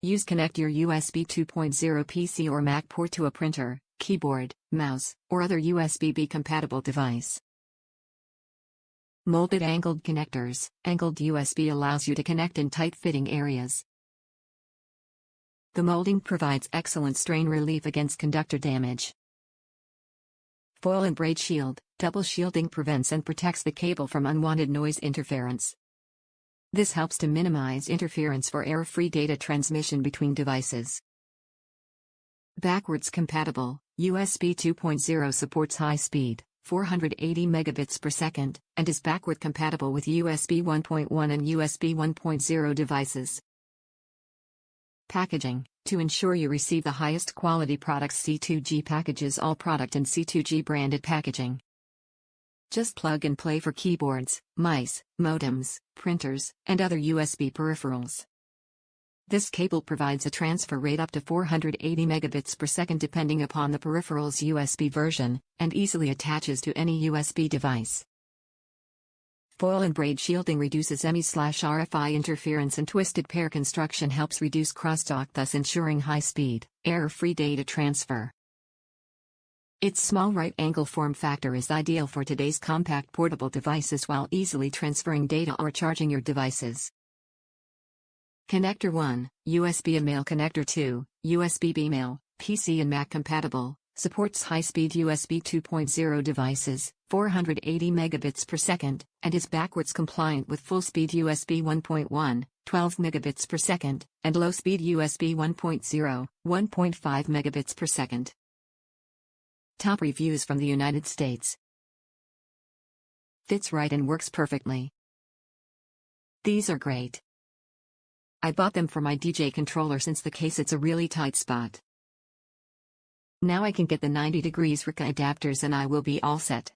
Connect your USB 2.0 PC or Mac port to a printer, keyboard, mouse, or other USB-B compatible device. Molded angled connectors. Angled USB allows you to connect in tight-fitting areas. The molding provides excellent strain relief against conductor damage. Foil and braid shield. Double shielding prevents and protects the cable from unwanted noise interference. This helps to minimize interference for error-free data transmission between devices. Backwards compatible. USB 2.0 supports high speed, 480 megabits per second, and is backward compatible with USB 1.1 and USB 1.0 devices. Packaging. To ensure you receive the highest quality products, C2G packages all product in C2G branded packaging. Just plug and play for keyboards, mice, modems, printers, and other USB peripherals. This cable provides a transfer rate up to 480 megabits per second depending upon the peripheral's USB version, and easily attaches to any USB device. Foil and braid shielding reduces ME/RFI interference, and twisted pair construction helps reduce crosstalk, thus ensuring high-speed, error-free data transfer. Its small right-angle form factor is ideal for today's compact portable devices while easily transferring data or charging your devices. Connector 1, USB male. Connector 2, USB-B male, PC and Mac compatible, supports high-speed USB 2.0 devices, 480 megabits per second, and is backwards compliant with full-speed USB 1.1, 12 megabits per second, and low-speed USB 1.0, 1.5 megabits per second. Top reviews from the United States. Fits right and works perfectly. These are great. I bought them for my DJ controller since the case it's a really tight spot. Now I can get the 90 degrees RICA adapters and I will be all set.